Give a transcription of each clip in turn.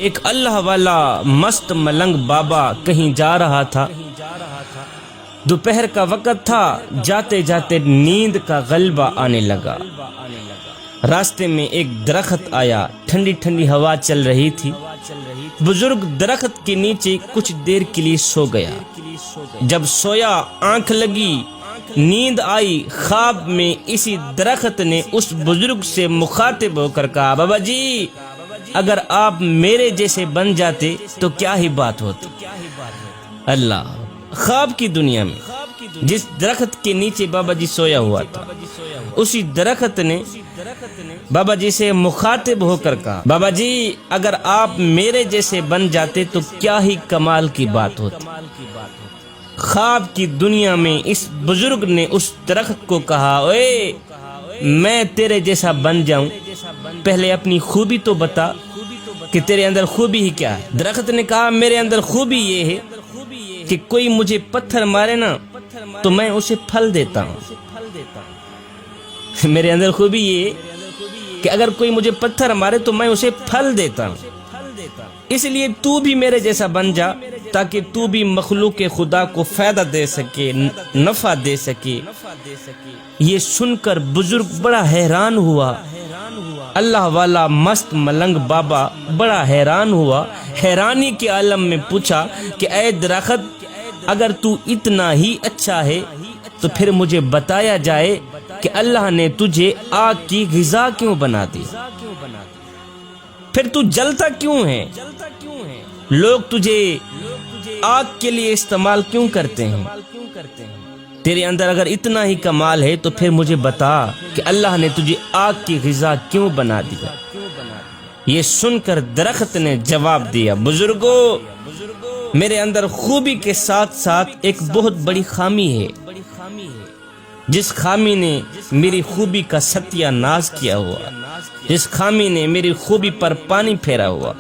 ایک اللہ والا مست ملنگ بابا کہیں جا رہا تھا، دوپہر کا وقت تھا، جاتے جاتے نیند کا غلبہ آنے لگا۔ راستے میں ایک درخت آیا، ٹھنڈی ٹھنڈی ہوا چل رہی تھی۔ بزرگ درخت کے نیچے کچھ دیر کے لیے سو گیا۔ جب سویا، آنکھ لگی، نیند آئی، خواب میں اسی درخت نے اس بزرگ سے مخاطب ہو کر کہا، بابا جی اگر آپ میرے جیسے بن جاتے تو کیا ہی بات ہوتی۔ اللہ، خواب کی دنیا میں جس درخت کے نیچے بابا جی سویا ہوا تھا، اسی درخت نے بابا جی سے مخاطب ہو کر کہا، بابا جی اگر آپ میرے جیسے بن جاتے تو کیا ہی کمال کی بات ہوتی۔ خواب کی دنیا میں اس بزرگ نے اس درخت کو کہا، اوے میں تیرے جیسا بن جاؤں، پہلے اپنی خوبی تو بتا کہ تیرے اندر خوبی ہی کیا ہے۔ درخت نے کہا، میرے اندر خوبی یہ ہے کہ کوئی مجھے پتھر مارے نا تو میں اسے پھل دیتا ہوں۔ میرے اندر خوبی یہ ہے کہ اگر کوئی مجھے پتھر مارے تو میں اسے پھل دیتا ہوں، اس لیے تو بھی میرے جیسا بن جا تاکہ تو بھی مخلوق خدا کو فائدہ دے سکے، نفع دے سکے۔ یہ سن کر بزرگ بڑا حیران ہوا۔ اللہ والا مست ملنگ بابا بڑا حیران ہوا، حیرانی کے عالم میں پوچھا کہ اے درخت اگر تو اتنا ہی اچھا ہے تو پھر مجھے بتایا جائے کہ اللہ نے تجھے آگ کی غذا کیوں بنا دی، پھر تو جلتا کیوں ہے، لوگ تجھے آگ کے لیے استعمال کیوں کرتے ہیں؟ تیرے اندر اگر اتنا ہی کمال ہے تو پھر مجھے بتا کہ اللہ نے تجھے آگ کی غذا کیوں بنا دیا۔ یہ سن کر درخت نے جواب دیا، بزرگو میرے اندر خوبی کے ساتھ ساتھ ایک بہت بڑی خامی ہے، جس خامی نے میری خوبی کا ستیہ ناز کیا ہوا، جس خامی نے میری خوبی پر پانی پھیرا ہوا،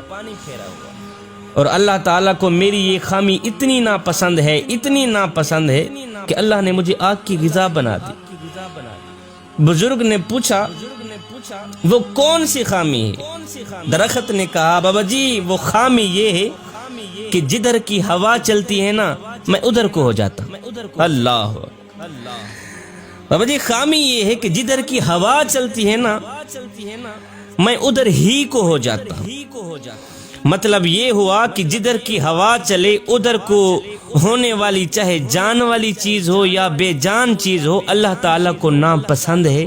اور اللہ تعالیٰ کو میری یہ خامی اتنی ناپسند ہے، اتنی ناپسند ہے کہ اللہ نے مجھے آگ کی غذا بنا دی۔ بزرگ نے پوچھا وہ کون سی خامی ہے؟ درخت نے کہا، بابا جی وہ خامی یہ ہے کہ جدھر کی ہوا چلتی ہے نا میں ادھر کو ہو جاتا ہوں۔ اللہ، بابا جی خامی یہ ہے کہ جدھر کی ہوا چلتی ہے نا میں ادھر ہی کو ہو جاتا ہوں۔ مطلب یہ ہوا کہ جدھر کی ہوا چلے ادھر کو ہونے والی چاہے جان والی چیز ہو یا بے جان چیز ہو، اللہ تعالیٰ کو ناپسند ہے۔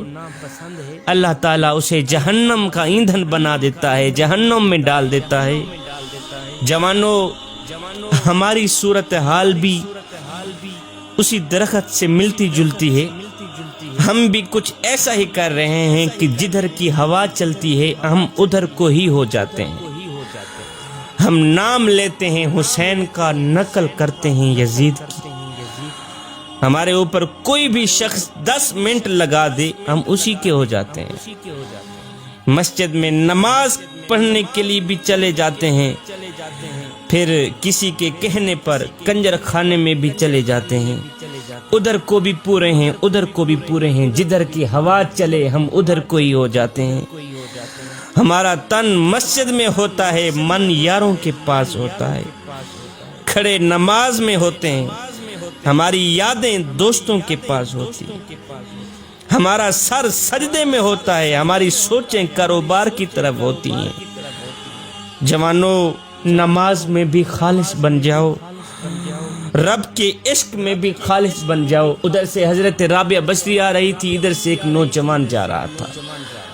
اللہ تعالیٰ اسے جہنم کا ایندھن بنا دیتا ہے، جہنم میں ڈال دیتا ہے۔ جوانوں، ہماری صورتحال بھی اسی درخت سے ملتی جلتی ہے۔ ہم بھی کچھ ایسا ہی کر رہے ہیں کہ جدھر کی ہوا چلتی ہے ہم ادھر کو ہی ہو جاتے ہیں۔ ہم نام لیتے ہیں حسین کا، نقل کرتے ہیں یزید کی۔ ہمارے اوپر کوئی بھی شخص 10 منٹ لگا دے ہم اسی کے ہو جاتے ہیں۔ مسجد میں نماز پڑھنے کے لیے بھی چلے جاتے ہیں، پھر کسی کے کہنے پر کنجر خانے میں بھی چلے جاتے ہیں۔ ادھر کو بھی پورے ہیں، ادھر کو بھی پورے ہیں، جدھر کی ہوا چلے ہم ادھر کو ہی ہو جاتے ہیں۔ ہمارا تن مسجد میں ہوتا ہے، من یاروں کے پاس ہوتا ہے، کھڑے نماز میں ہوتے ہیں، ہماری یادیں دوستوں کے پاس ہوتی ہیں، ہمارا سر سجدے میں ہوتا ہے، ہماری سوچیں کاروبار کی طرف ہوتی ہیں۔ جوانوں، نماز میں بھی خالص بن جاؤ، رب کے عشق میں بھی خالص بن جاؤ۔ ادھر سے حضرت رابعہ بصری آ رہی تھی، ادھر سے ایک نوجوان جا رہا تھا۔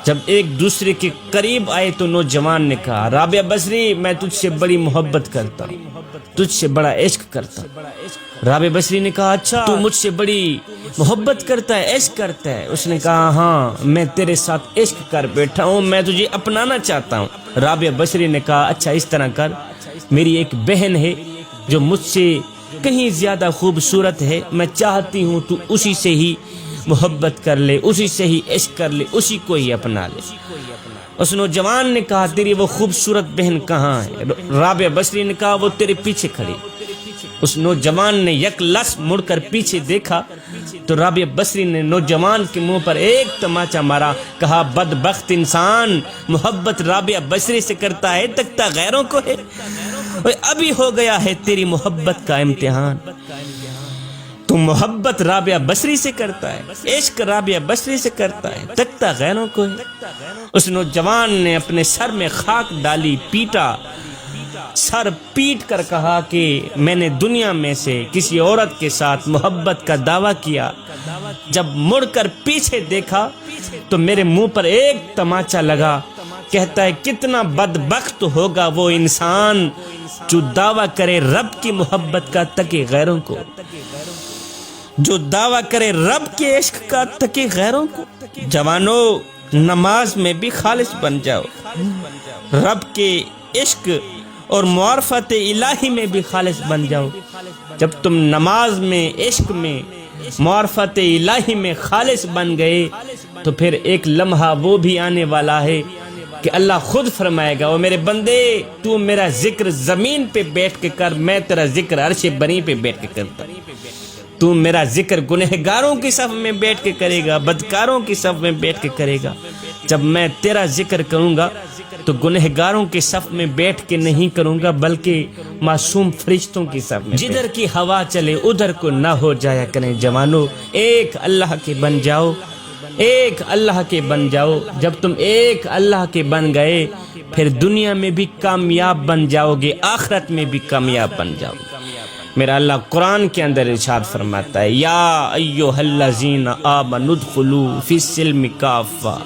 جب ایک دوسرے کے قریب آئے تو نوجوان نے کہا، رابعہ بصری میں تجھ سے بڑی محبت کرتا ہوں، تجھ سے بڑا عشق کرتا ہوں۔ رابعہ بصری نے کہا، اچھا تو مجھ سے بڑی محبت کرتا ہے، عشق کرتا ہے؟ اس نے کہا، ہاں میں تیرے ساتھ عشق کر بیٹھا ہوں، میں تجھے اپنانا چاہتا ہوں۔ رابعہ بصری نے کہا، اچھا اس طرح کر، میری ایک بہن ہے جو مجھ سے کہیں زیادہ خوبصورت ہے، میں چاہتی ہوں تو اسی سے ہی محبت کر لے، اسی سے ہی عشق کر لے، اسی کو ہی اپنا لے۔ اس نوجوان نے کہا تیری وہ خوبصورت بہن کہاں ہے؟ رابعہ بصری نے کہا وہ تیرے پیچھے کھڑی۔ اس نوجوان نے یک لس مڑ کر پیچھے دیکھا تو رابعہ بصری نے نوجوان کے منہ پر ایک تماچا مارا، کہا بدبخت انسان، محبت رابعہ بصری سے کرتا ہے، تکتا غیروں کو ہے۔ ابھی ہو گیا ہے تیری محبت کا امتحان، تو محبت رابعہ بصری سے کرتا ہے، عشق رابعہ بصری سے کرتا ہے، تکتا غیروں کو ہے۔ اس نوجوان نے اپنے سر میں خاک ڈالی، پیٹا، سر پیٹ کر کہا کہ میں نے دنیا میں سے کسی عورت کے ساتھ محبت کا دعویٰ کیا، جب مڑ کر پیچھے دیکھا تو میرے منہ پر ایک تماچا لگا۔ کہتا ہے کتنا بدبخت ہوگا وہ انسان جو دعویٰ کرے رب کی محبت کا تکے غیروں کو، جو دعویٰ کرے رب کے عشق کا تکے غیروں کو۔ جوانو، نماز میں بھی خالص بن جاؤ، رب کے عشق اور معرفت الہی میں بھی خالص بن جاؤ۔ جب تم نماز میں، عشق میں، معرفت الہی میں خالص بن گئے تو پھر ایک لمحہ وہ بھی آنے والا ہے کہ اللہ خود فرمائے گا، وہ میرے بندے تو میرا ذکر زمین پہ بیٹھ کے کر، میں تیرا ذکر عرش بری پہ بیٹھ کے کرتا۔ تو میرا ذکر گنہگاروں کی صف میں بیٹھ کے کرے گا، بدکاروں کی صف میں بیٹھ کے کرے گا۔ جب میں تیرا ذکر کروں گا تو گنہگاروں کی صف میں بیٹھ کے نہیں کروں گا، بلکہ معصوم فرشتوں کی صف میں۔ جدھر کی ہوا چلے ادھر کو نہ ہو جایا کریں جوانو، ایک اللہ کے بن جاؤ، ایک اللہ کے بن جاؤ۔ جب تم ایک اللہ کے بن گئے پھر دنیا میں بھی کامیاب بن جاؤ گے، آخرت میں بھی کامیاب بن جاؤ گے۔ میرا اللہ قرآن کے اندر ارشاد فرماتا ہے، یا ایھا الذین آمنوا ادخلوا فی السلم کافہ،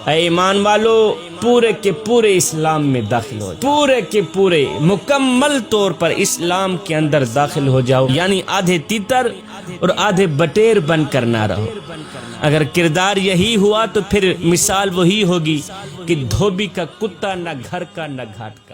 اے ایمان والو پورے کے پورے اسلام میں داخل ہو جاؤ، پورے کے پورے مکمل طور پر اسلام کے اندر داخل ہو جاؤ، یعنی آدھے تیتر اور آدھے بٹیر بن کر نہ رہو۔ اگر کردار یہی ہوا تو پھر مثال وہی ہوگی کہ دھوبی کا کتا، نہ گھر کا نہ گھاٹ کا۔